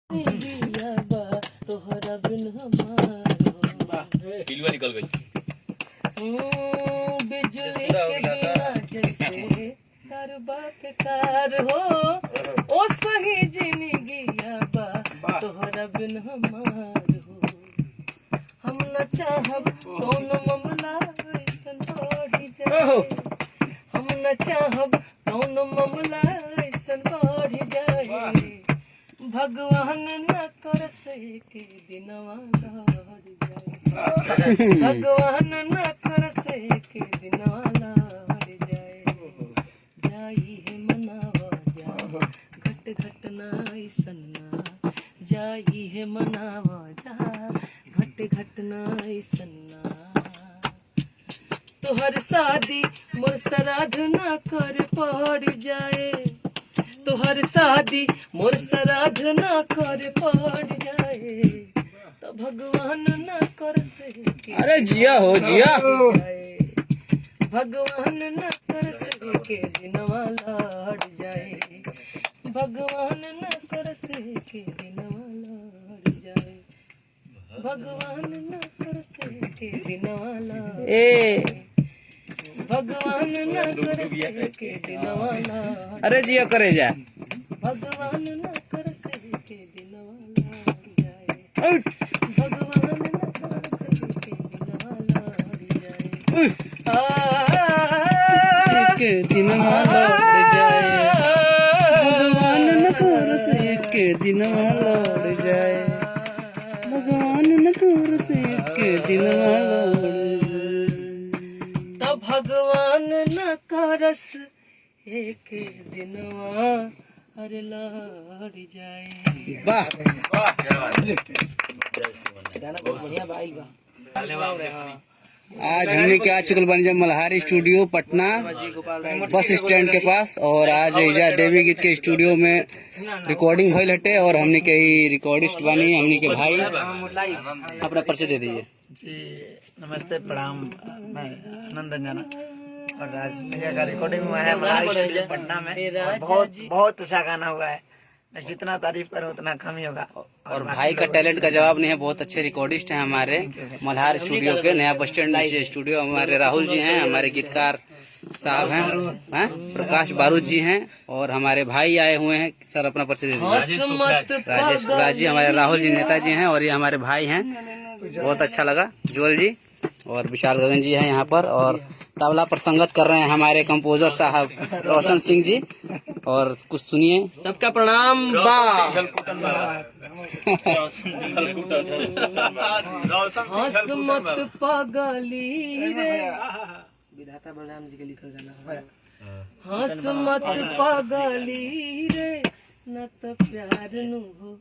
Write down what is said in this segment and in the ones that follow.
तोहरा बिन हमारो पिलुआ निकल गई। बिजली के बिना जैसे तार बाप तार हो ओ सही जिंदगी बा तोहरा बिन हमार हो। हम न चाहब कौन मामला ऐसन बढ़ जाए, हम न चाहब कौन मामला ऐसन बढ़ जाए। भगवान न कर से के दिनवा लड़ जाए, भगवान न कर से के दिनवा लड़ जाए। जाई है मनावा जा घट घट ना ऐसन ना, जाई है मनावा जा घट घट ना ऐसन ना। तोहर शादी मोर श्राद्ध ना कर पड़ जाए, तोहर शादी मोर श्राद्ध ना कर पड़ जाए। तो भगवान न कर से के अरे जिया हो जिया, भगवान न कर से के दिनवा लड़ जाए, भगवान न कर से के दिनवा लड़ जाए, भगवान न कर से के दिनवा लड़ जाए, भगवान न कर से के दिनवा लड़। अरे जिया करे जा, भगवान न कर से के दिनवा लड़ जाए, भगवान न कर से के दिनवा लड़ जाए। के दिनवा लड़ जाए, भगवान न कर से के दिनवा लड़ जाए, भगवान न कर से के दिनवा लड़ जाए। तब भगवान न करस एक दिनवा अरे लड़ जाए। वाह गाना बहुत बढ़िया भाई बा। आज हमने के आ चुकल बन Malhari studio Patna bus stand के पास, और आज इजा देवी गीत के स्टूडियो में रिकॉर्डिंग भइल हटे, और हमने के ही रिकॉर्डिस्ट बानी हमने के भाई। अपना परिचय दे दीजिए। जी नमस्ते प्रणाम, मैं आनंद अंजना, और आज मेरे का रिकॉर्डिंग हुआ है मल्हारी स्टूडियो पटना में, और बहुत अच्छा गाना हुआ है। मैं जितना तारीफ करूँ उतना कम ही होगा। और भाई का टैलेंट का जवाब नहीं है, बहुत अच्छे रिकॉर्डिस्ट हैं हमारे मल्हार स्टूडियो के, नया बस स्टैंड स्टूडियो। हमारे राहुल जी हैं, हमारे गीतकार साहब हैं, प्रकाश बारूद जी हैं, और हमारे भाई आए हुए हैं। सर अपना परिचय दे दीजिए। राजेश जी, हमारे राहुल जी नेताजी हैं, और ये हमारे भाई हैं। बहुत अच्छा लगा। जोल जी और विशाल गगन जी हैं यहाँ पर, और तबला पर संगत कर रहे हैं हमारे कंपोजर साहब रोशन सिंह जी। और कुछ सुनिए। सबका प्रणाम बा। हंस मत पागली रे, विधाता बलराम जी के लिखल गाना है। हंस मत पागली रे न तो प्यार नु हो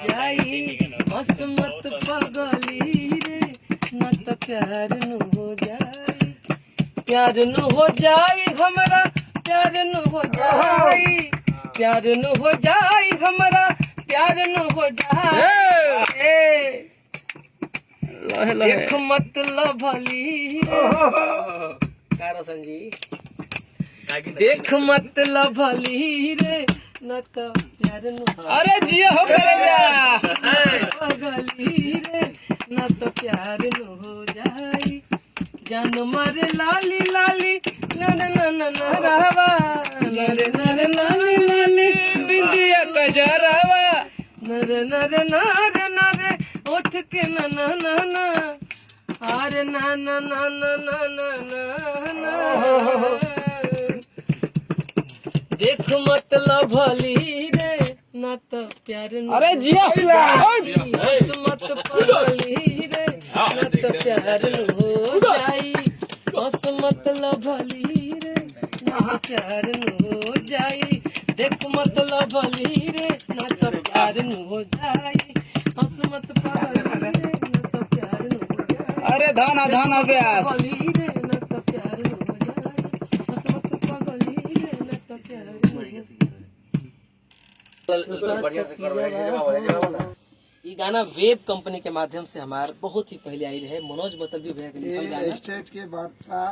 जाई, हंस मत पागली रे न तो प्यार नु हो जाई, प्यार नु हो जाई हमरा, प्यार नु हो जाई, प्यार नु हो जाई हमरा, प्यार नु हो जाई। देख मतलब भली का रोशन जी, देख मतलब भली रे न तो प्यार नु। अरे जिया हो भली रे न तो प्यार नु हो जाई। जान मारे लाली लाली नर नन नरवा, नर नर लाली लाली बिंदिया कजरावा, नर नर नर नर उठ के नन नन आरे नन नन नन देख मतलब भली रे न तो प्यार नु। अरे जिया हंस मत पागली रे न तो प्यार नु हो जाई, हंस मतलब भली रे न तो प्यार नु हो जाई। देख मतलब भली रे न तो प्यार नु हो जाई, हंस मत पागली रे न तो प्यार नु हो जाई। अरे धाना धाना व्यास। भली रे न तो प्यार नु हो जाई, हंस मत पागली रे न तो प्यार नु हो जाई। ये गाना वेब कंपनी के माध्यम से हमारे बहुत ही पहले आई रहे, मनोज मतलबी भैया के लिखल स्टेट के बादशाह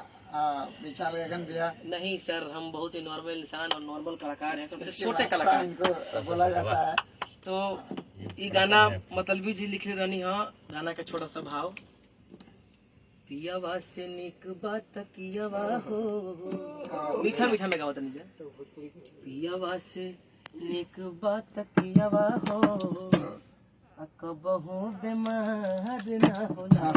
विशाल गगन भैया। नहीं सर, हम बहुत ही नॉर्मल इंसान और नॉर्मल कलाकार हैं, सबसे छोटे कलाकार इनको बोला जाता है। तो ये गाना मतलबी जी लिखले रहनी है। गाना का छोटा सा भाव। पियावा से निक बात कियावा हो, मीठा मीठा में गाओ तनी जा। पियावा से निक बात कियावा हो, कबहू बीमार ना होला।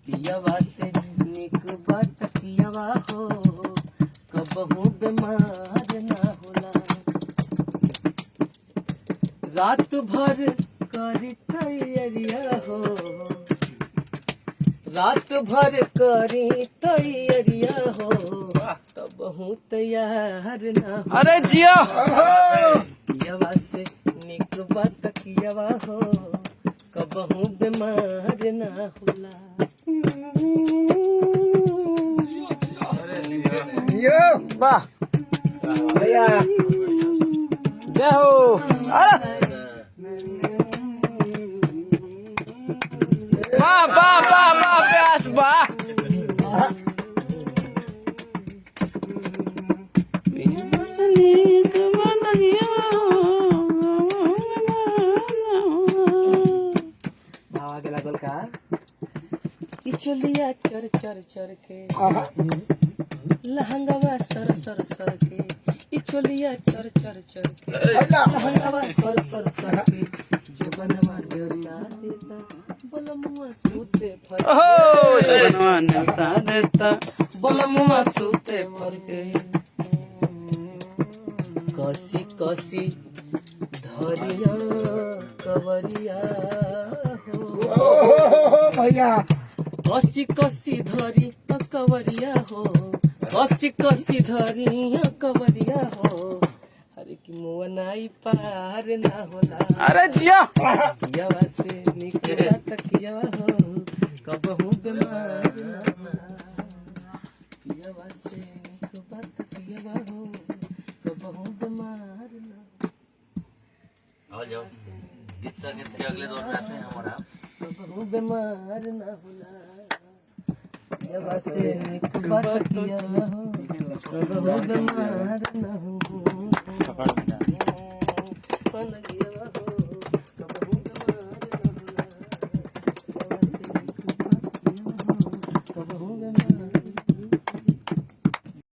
पियावा से निक बात कियावा हो, कबहू बीमार ना होला। रात भर करी तैयारिया हो, रात भर करी तैयारिया हो, कबहू तैयार ना हो। अरे जिया पियावा से निक बात कियावा हो, कबहू बीमार ना होला। वाह भैया जय हो। अरे वाह वाह वाह वाह प्यास वाह। भावा के लागल का चलिया चर चर चर के, लहंगवा सर सर सर के, चलिया चर चर चर के, लहंगवा सर सर सर के, जुबनवा जरता देता, बलमुआ सूते फर ओहो बनवा नता देता। बलमुआ सूते फर के। कसी कसी धरिया कवरिया हो, भैया कसी कसी धरी कवरिया हो, कसी कसी धरी कवरिया हो। हरे की मुआ नाई पार ना होला। अरे जिया पियावा से निकला तकिया हो, कबहू बीमार ना होला। पियावा से निकला तकिया हो, कबहू बीमार ना होला। कबहू बीमार ना होला। पियावा से निकला तकिया हो, कबहू बीमार ना होला।